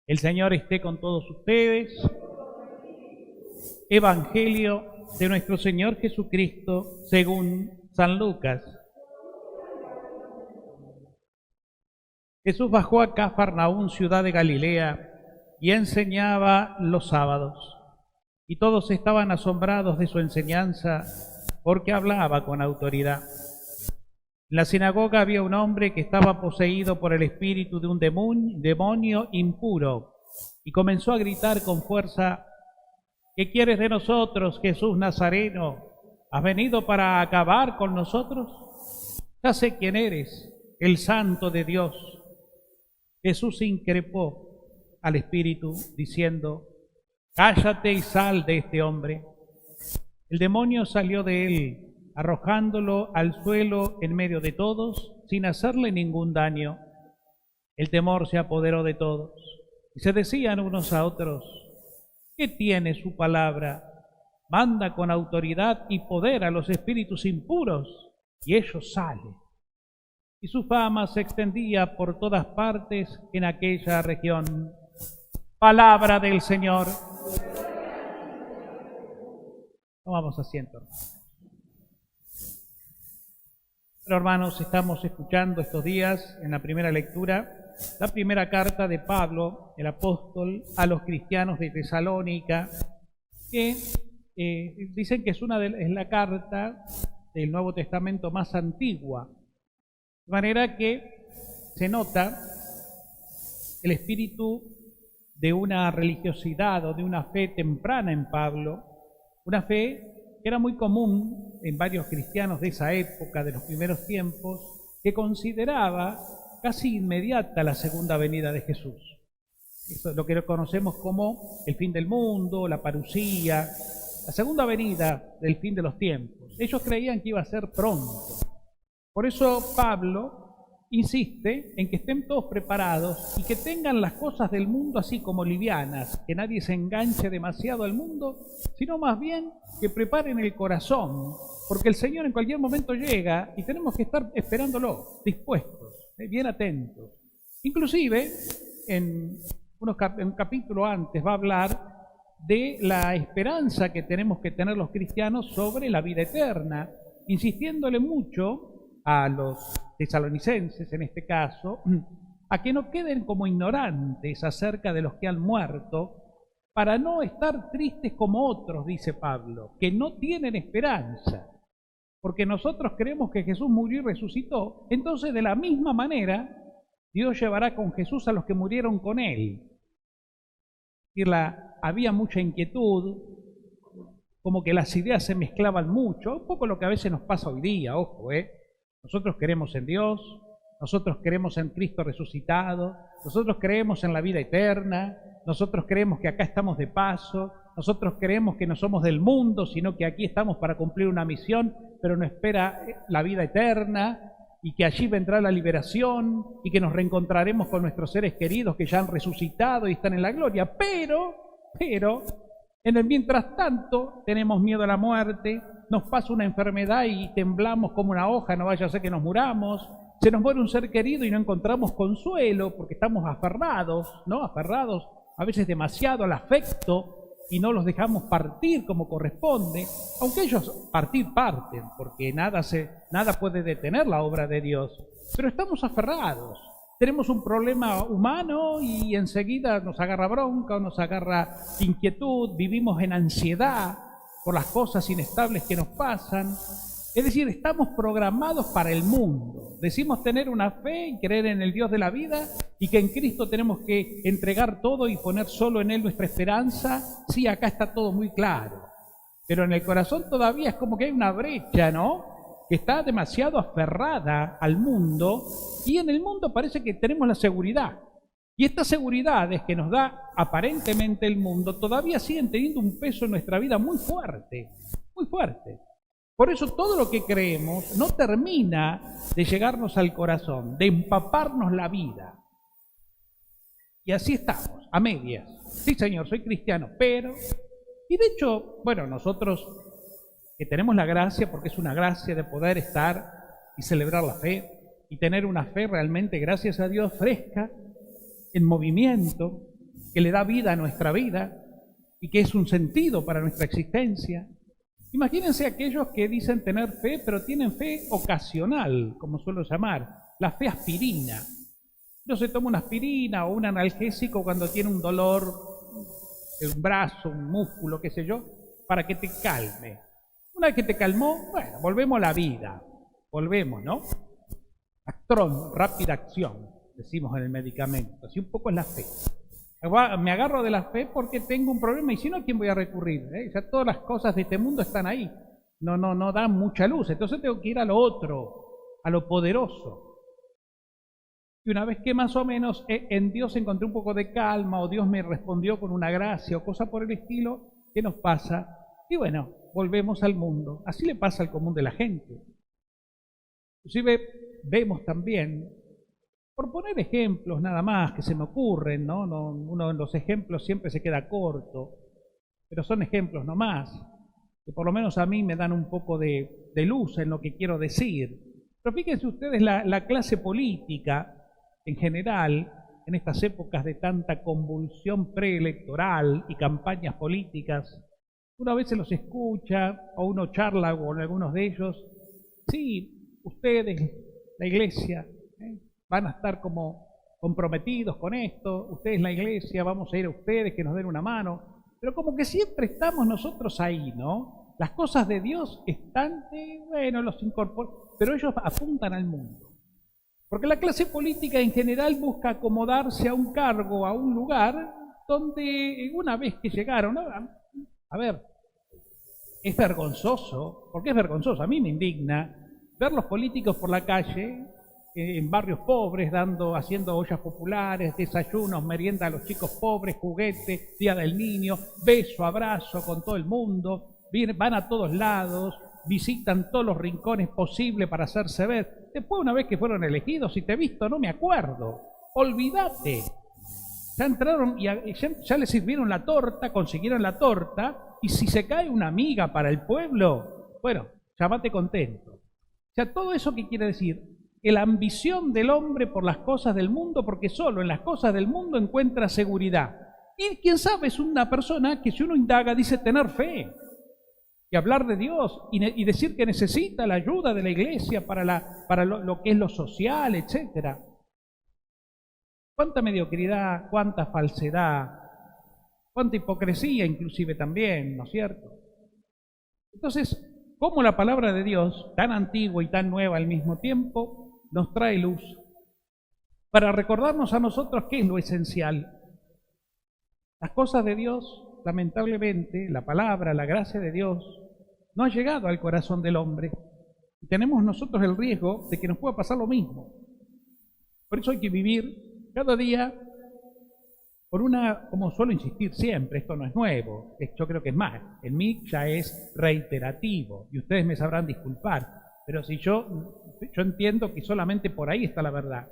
El Señor esté con todos ustedes. Evangelio de nuestro Señor Jesucristo según San Lucas. Jesús bajó a Cafarnaún, ciudad de Galilea, y enseñaba los sábados. Y todos estaban asombrados de su enseñanza, porque hablaba con autoridad. En la sinagoga había un hombre que estaba poseído por el espíritu de un demonio impuro, y comenzó a gritar con fuerza: ¿Qué quieres de nosotros, Jesús Nazareno? ¿Has venido para acabar con nosotros? Ya sé quién eres, el Santo de Dios. Jesús increpó al espíritu, diciendo: Cállate y sal de este hombre. El demonio salió de él, arrojándolo al suelo en medio de todos, sin hacerle ningún daño. El temor se apoderó de todos, y se decían unos a otros: ¿Qué tiene su palabra? Manda con autoridad y poder a los espíritus impuros, y ellos salen. Y su fama se extendía por todas partes en aquella región. Palabra del Señor. Tomamos asiento. Pero hermanos, estamos escuchando estos días en la primera lectura la primera carta de Pablo, el apóstol, a los cristianos de Tesalónica, que dicen que es la carta del Nuevo Testamento más antigua. De manera que se nota el espíritu de una religiosidad o de una fe temprana en Pablo, una fe que era muy común en varios cristianos de esa época, de los primeros tiempos, que consideraba casi inmediata la segunda venida de Jesús. Eso es lo que conocemos como el fin del mundo, la parusía, la segunda venida del fin de los tiempos. Ellos creían que iba a ser pronto. Por eso Pablo insiste en que estén todos preparados y que tengan las cosas del mundo así como livianas, que nadie se enganche demasiado al mundo, sino más bien que preparen el corazón, porque el Señor en cualquier momento llega y tenemos que estar esperándolo, dispuestos, bien atentos. Inclusive, en un capítulo antes va a hablar de la esperanza que tenemos que tener los cristianos sobre la vida eterna, insistiéndole mucho a los tesalonicenses, en este caso, a que no queden como ignorantes acerca de los que han muerto, para no estar tristes como otros, dice Pablo, que no tienen esperanza, porque nosotros creemos que Jesús murió y resucitó. Entonces, de la misma manera, Dios llevará con Jesús a los que murieron con Él. Había mucha inquietud, como que las ideas se mezclaban mucho, un poco lo que a veces nos pasa hoy día, ojo, Nosotros creemos en Dios, nosotros creemos en Cristo resucitado, nosotros creemos en la vida eterna, nosotros creemos que acá estamos de paso, nosotros creemos que no somos del mundo, sino que aquí estamos para cumplir una misión, pero nos espera la vida eterna y que allí vendrá la liberación y que nos reencontraremos con nuestros seres queridos que ya han resucitado y están en la gloria. Pero, en el mientras tanto tenemos miedo a la muerte, nos pasa una enfermedad y temblamos como una hoja, no vaya a ser que nos muramos, se nos muere un ser querido y no encontramos consuelo porque estamos aferrados, ¿no? Aferrados a veces demasiado al afecto y no los dejamos partir como corresponde, aunque ellos parten, porque nada puede detener la obra de Dios, pero estamos aferrados. Tenemos un problema humano y enseguida nos agarra bronca o nos agarra inquietud, vivimos en ansiedad por las cosas inestables que nos pasan. Es decir, estamos programados para el mundo. Decimos tener una fe y creer en el Dios de la vida y que en Cristo tenemos que entregar todo y poner solo en Él nuestra esperanza. Sí, acá está todo muy claro. Pero en el corazón todavía es como que hay una brecha, ¿no? Que está demasiado aferrada al mundo y en el mundo parece que tenemos la seguridad. Y estas seguridades que nos da aparentemente el mundo todavía siguen teniendo un peso en nuestra vida muy fuerte, muy fuerte. Por eso todo lo que creemos no termina de llegarnos al corazón, de empaparnos la vida. Y así estamos, a medias. Sí, Señor, soy cristiano, pero... Y de hecho, bueno, nosotros que tenemos la gracia, porque es una gracia de poder estar y celebrar la fe, y tener una fe realmente, gracias a Dios, fresca, en movimiento, que le da vida a nuestra vida y que es un sentido para nuestra existencia. Imagínense aquellos que dicen tener fe, pero tienen fe ocasional, como suelo llamar, la fe aspirina. No se toma una aspirina o un analgésico cuando tiene un dolor de un brazo, un músculo, qué sé yo, para que te calme. Una vez que te calmó, bueno, volvemos a la vida. Volvemos, ¿no? Actrón, rápida acción, decimos en el medicamento. Así un poco es la fe. Me agarro de la fe porque tengo un problema y si no, ¿a quién voy a recurrir? Ya todas las cosas de este mundo están ahí. No dan mucha luz. Entonces tengo que ir a lo otro, a lo poderoso. Y una vez que más o menos en Dios encontré un poco de calma o Dios me respondió con una gracia o cosa por el estilo, ¿qué nos pasa? Y bueno, volvemos al mundo. Así le pasa al común de la gente. Inclusive vemos también, por poner ejemplos nada más que se me ocurren, ¿no? Uno en los ejemplos siempre se queda corto, pero son ejemplos nomás, que por lo menos a mí me dan un poco de luz en lo que quiero decir. Pero fíjense ustedes la clase política en general, en estas épocas de tanta convulsión preelectoral y campañas políticas, uno a veces los escucha o uno charla con algunos de ellos. Sí, ustedes, la iglesia, van a estar como comprometidos con esto, ustedes la iglesia, vamos a ir a ustedes que nos den una mano, pero como que siempre estamos nosotros ahí, ¿no? Las cosas de Dios están, bueno, los incorporan, pero ellos apuntan al mundo. Porque la clase política en general busca acomodarse a un cargo, a un lugar, donde una vez que llegaron, ¿no? A ver, es vergonzoso, porque es vergonzoso, a mí me indigna ver los políticos por la calle, en barrios pobres, haciendo ollas populares, desayunos, merienda a los chicos pobres, juguetes, Día del Niño, beso, abrazo con todo el mundo, van a todos lados, visitan todos los rincones posibles para hacerse ver. Después, una vez que fueron elegidos, si te he visto, no me acuerdo, olvídate. Ya entraron y ya les sirvieron la torta, consiguieron la torta, y si se cae una miga para el pueblo, bueno, llámate contento. O sea, todo eso que quiere decir, que la ambición del hombre por las cosas del mundo, porque solo en las cosas del mundo encuentra seguridad. Y quién sabe, es una persona que si uno indaga dice tener fe, y hablar de Dios, y decir que necesita la ayuda de la iglesia para lo que es lo social, etcétera. Cuánta mediocridad, cuánta falsedad, cuánta hipocresía inclusive también, ¿no es cierto? Entonces, ¿cómo la palabra de Dios, tan antigua y tan nueva al mismo tiempo, nos trae luz para recordarnos a nosotros qué es lo esencial? Las cosas de Dios, lamentablemente, la palabra, la gracia de Dios, no ha llegado al corazón del hombre. Y tenemos nosotros el riesgo de que nos pueda pasar lo mismo. Por eso hay que vivir cada día por como suelo insistir siempre, esto no es nuevo, yo creo que es más, en mí ya es reiterativo, y ustedes me sabrán disculpar, pero si yo entiendo que solamente por ahí está la verdad.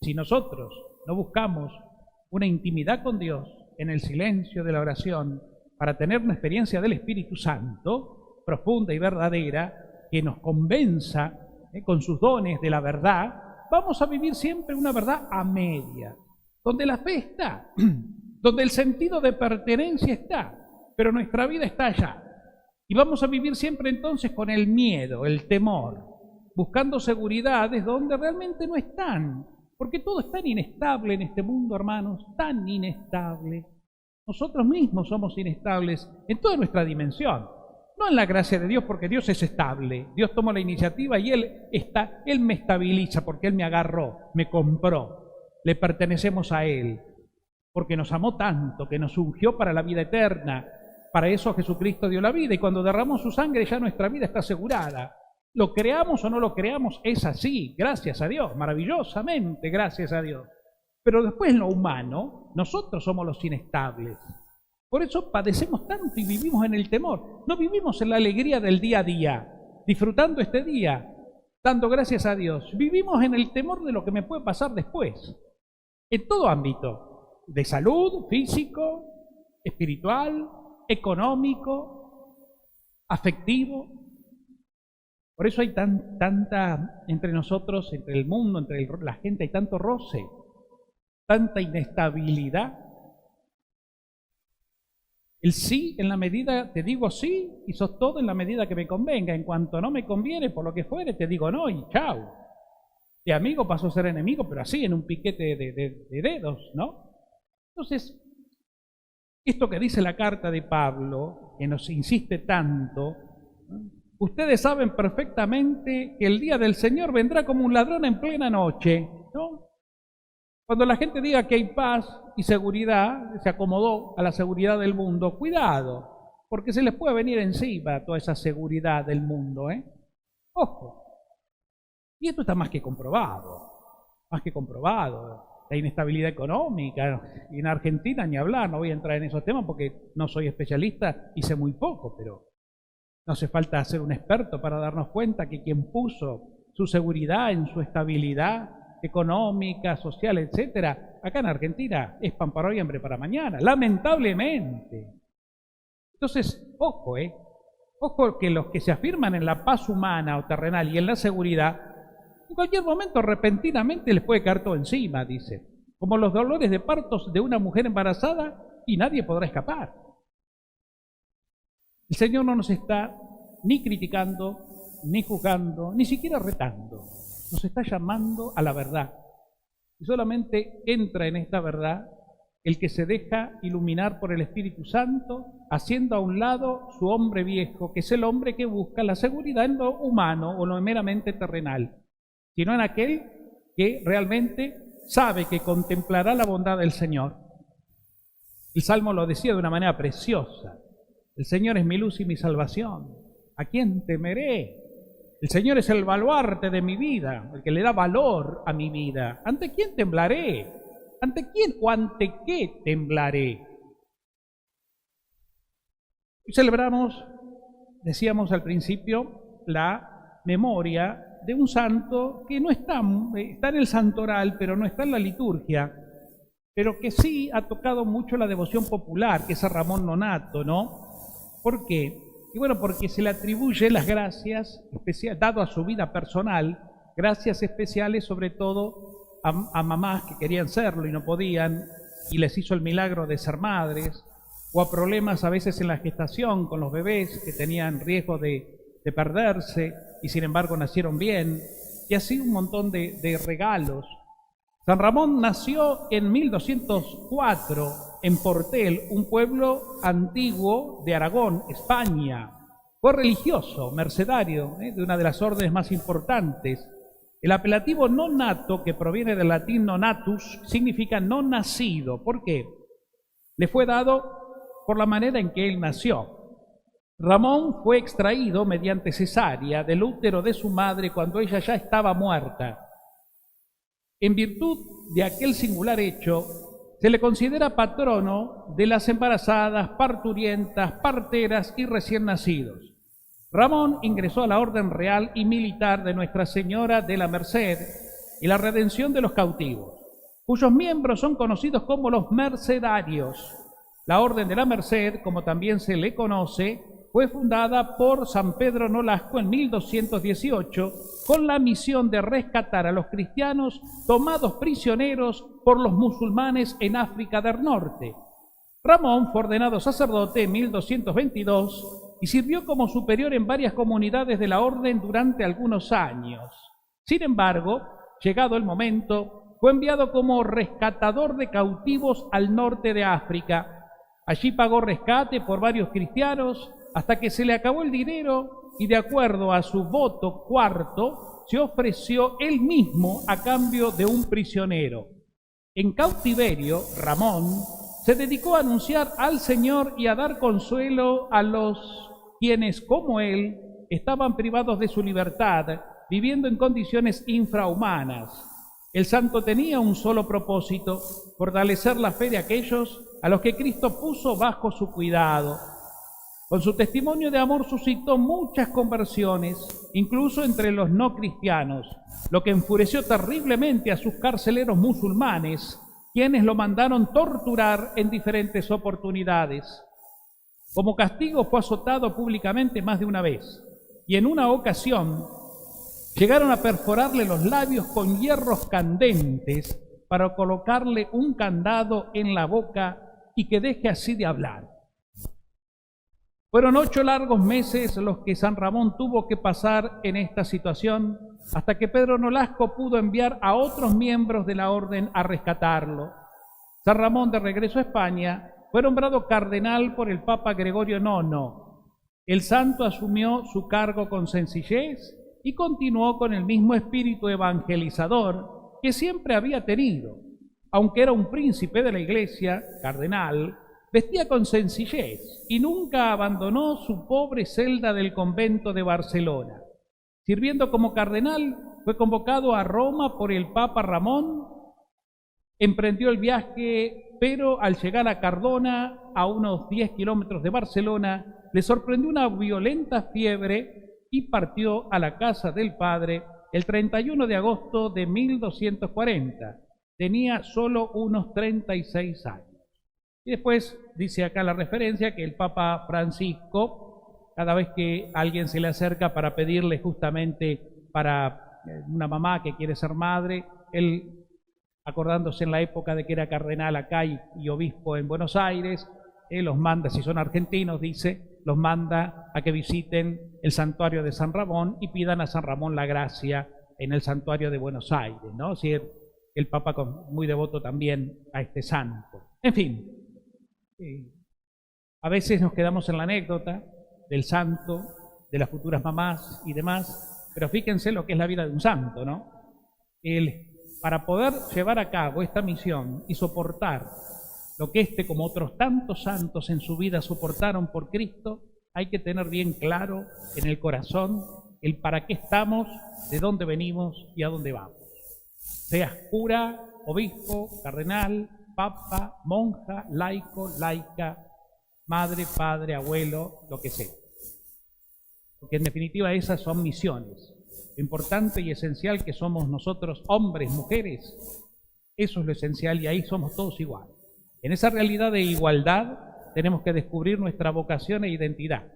Si nosotros no buscamos una intimidad con Dios en el silencio de la oración, para tener una experiencia del Espíritu Santo, profunda y verdadera, que nos convenza con sus dones de la verdad, vamos a vivir siempre una verdad a media, donde la fe está, donde el sentido de pertenencia está, pero nuestra vida está allá. Y vamos a vivir siempre entonces con el miedo, el temor, buscando seguridades donde realmente no están, porque todo es tan inestable en este mundo, hermanos, tan inestable. Nosotros mismos somos inestables en toda nuestra dimensión, no en la gracia de Dios, porque Dios es estable. Dios tomó la iniciativa y Él me estabiliza porque Él me agarró, me compró. Le pertenecemos a Él, porque nos amó tanto, que nos ungió para la vida eterna. Para eso Jesucristo dio la vida, y cuando derramó su sangre ya nuestra vida está asegurada. Lo creamos o no lo creamos, es así, gracias a Dios, maravillosamente, gracias a Dios. Pero después en lo humano, nosotros somos los inestables. Por eso padecemos tanto y vivimos en el temor. No vivimos en la alegría del día a día, disfrutando este día, dando gracias a Dios. Vivimos en el temor de lo que me puede pasar después. En todo ámbito, de salud, físico, espiritual, económico, afectivo. Por eso hay tanta, entre nosotros, entre el mundo, entre la gente, hay tanto roce, tanta inestabilidad. El sí en la medida, te digo sí y sos todo en la medida que me convenga. En cuanto no me conviene, por lo que fuere, te digo no y chao. De amigo pasó a ser enemigo, pero así, en un piquete de dedos, ¿no? Entonces, esto que dice la carta de Pablo, que nos insiste tanto, ¿no? Ustedes saben perfectamente que el día del Señor vendrá como un ladrón en plena noche, ¿no? Cuando la gente diga que hay paz y seguridad, se acomodó a la seguridad del mundo, cuidado, porque se les puede venir encima toda esa seguridad del mundo, ¿eh? Ojo. Y esto está más que comprobado, más que comprobado. La inestabilidad económica, y en Argentina ni hablar, no voy a entrar en esos temas porque no soy especialista y sé muy poco, pero no hace falta ser un experto para darnos cuenta que quien puso su seguridad en su estabilidad económica, social, etcétera, acá en Argentina es pan para hoy, hambre para mañana, lamentablemente. Entonces, ojo, ojo que los que se afirman en la paz humana o terrenal y en la seguridad, en cualquier momento repentinamente les puede caer todo encima, dice, como los dolores de partos de una mujer embarazada y nadie podrá escapar. El Señor no nos está ni criticando, ni juzgando, ni siquiera retando. Nos está llamando a la verdad. Y solamente entra en esta verdad el que se deja iluminar por el Espíritu Santo, haciendo a un lado su hombre viejo, que es el hombre que busca la seguridad en lo humano o lo meramente terrenal, sino en aquel que realmente sabe que contemplará la bondad del Señor. El Salmo lo decía de una manera preciosa. El Señor es mi luz y mi salvación. ¿A quién temeré? El Señor es el baluarte de mi vida, el que le da valor a mi vida. ¿Ante quién temblaré? ¿Ante quién o ante qué temblaré? Hoy celebramos, decíamos al principio, la memoria de un santo que no está en el santoral, pero no está en la liturgia, pero que sí ha tocado mucho la devoción popular, que es a Ramón Nonnato, ¿no? ¿Por qué? Y bueno, porque se le atribuye las gracias especiales, dado a su vida personal, gracias especiales sobre todo a mamás que querían serlo y no podían, y les hizo el milagro de ser madres, o a problemas a veces en la gestación con los bebés que tenían riesgo de perderse y sin embargo nacieron bien, y así un montón de regalos. San Ramón nació en 1204 en Portel, un pueblo antiguo de Aragón, España. Fue religioso, mercedario, de una de las órdenes más importantes. El apelativo nonato, que proviene del latín nonatus, significa no nacido. ¿Por qué? Le fue dado por la manera en que él nació. Ramón fue extraído mediante cesárea del útero de su madre cuando ella ya estaba muerta. En virtud de aquel singular hecho, se le considera patrono de las embarazadas, parturientas, parteras y recién nacidos. Ramón ingresó a la orden real y militar de Nuestra Señora de la Merced y la redención de los cautivos, cuyos miembros son conocidos como los mercedarios. La Orden de la Merced, como también se le conoce, fue fundada por San Pedro Nolasco en 1218 con la misión de rescatar a los cristianos tomados prisioneros por los musulmanes en África del Norte. Ramón fue ordenado sacerdote en 1222 y sirvió como superior en varias comunidades de la orden durante algunos años. Sin embargo, llegado el momento, fue enviado como rescatador de cautivos al norte de África. Allí pagó rescate por varios cristianos hasta que se le acabó el dinero y, de acuerdo a su voto cuarto, se ofreció él mismo a cambio de un prisionero. En cautiverio, Ramón se dedicó a anunciar al Señor y a dar consuelo a los quienes, como él, estaban privados de su libertad, viviendo en condiciones infrahumanas. El santo tenía un solo propósito: fortalecer la fe de aquellos a los que Cristo puso bajo su cuidado. Con su testimonio de amor suscitó muchas conversiones, incluso entre los no cristianos, lo que enfureció terriblemente a sus carceleros musulmanes, quienes lo mandaron torturar en diferentes oportunidades. Como castigo fue azotado públicamente más de una vez, y en una ocasión llegaron a perforarle los labios con hierros candentes para colocarle un candado en la boca y que deje así de hablar. Fueron 8 largos meses los que San Ramón tuvo que pasar en esta situación, hasta que Pedro Nolasco pudo enviar a otros miembros de la orden a rescatarlo. San Ramón, de regreso a España, fue nombrado cardenal por el Papa Gregorio IX. El santo asumió su cargo con sencillez y continuó con el mismo espíritu evangelizador que siempre había tenido. Aunque era un príncipe de la Iglesia, cardenal, vestía con sencillez y nunca abandonó su pobre celda del convento de Barcelona. Sirviendo como cardenal, fue convocado a Roma por el Papa Ramón, emprendió el viaje, pero al llegar a Cardona, a unos 10 kilómetros de Barcelona, le sorprendió una violenta fiebre y partió a la casa del padre el 31 de agosto de 1240. Tenía solo unos 36 años. Y después dice acá la referencia que el Papa Francisco, cada vez que alguien se le acerca para pedirle justamente para una mamá que quiere ser madre, él, acordándose en la época de que era cardenal acá y obispo en Buenos Aires, los manda, si son argentinos, dice, los manda a que visiten el santuario de San Ramón y pidan a San Ramón la gracia en el santuario de Buenos Aires, ¿no? Es decir, el Papa muy devoto también a este santo. En fin, a veces nos quedamos en la anécdota del santo, de las futuras mamás y demás, pero fíjense lo que es la vida de un santo, ¿no? Para poder llevar a cabo esta misión y soportar lo que como otros tantos santos en su vida soportaron por Cristo, hay que tener bien claro en el corazón el para qué estamos, de dónde venimos y a dónde vamos. Seas cura, obispo, cardenal, papa, monja, laico, laica, madre, padre, abuelo, lo que sea. Porque en definitiva esas son misiones. Lo importante y esencial que somos nosotros, hombres, mujeres, eso es lo esencial y ahí somos todos iguales. En esa realidad de igualdad tenemos que descubrir nuestra vocación e identidad,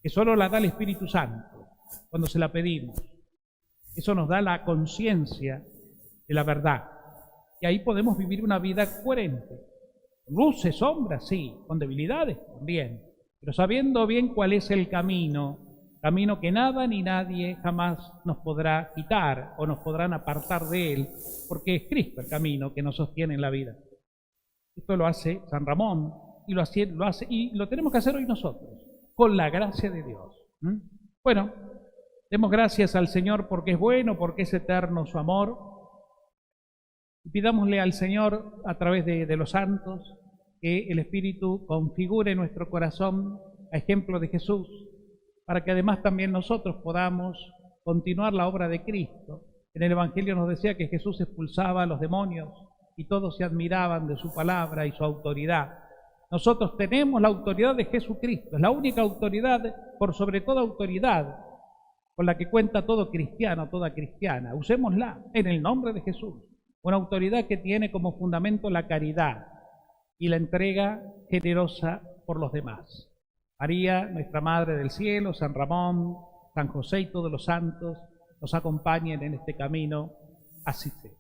que solo la da el Espíritu Santo cuando se la pedimos. Eso nos da la conciencia de la verdad. Y ahí podemos vivir una vida coherente. Luces, sombras, sí, con debilidades también, pero sabiendo bien cuál es el camino que nada ni nadie jamás nos podrá quitar o nos podrán apartar de él, porque es Cristo el camino que nos sostiene en la vida. Esto lo hace San Ramón y lo tenemos que hacer hoy nosotros, con la gracia de Dios. Bueno, demos gracias al Señor porque es bueno, porque es eterno su amor. Y pidámosle al Señor, a través de los santos, que el Espíritu configure nuestro corazón a ejemplo de Jesús, para que además también nosotros podamos continuar la obra de Cristo. En el Evangelio nos decía que Jesús expulsaba a los demonios y todos se admiraban de su palabra y su autoridad. Nosotros tenemos la autoridad de Jesucristo, es la única autoridad por sobre toda autoridad con la que cuenta todo cristiano, toda cristiana. Usémosla en el nombre de Jesús, una autoridad que tiene como fundamento la caridad y la entrega generosa por los demás. María, nuestra Madre del Cielo, San Ramón, San José y todos los santos nos acompañen en este camino, así sea.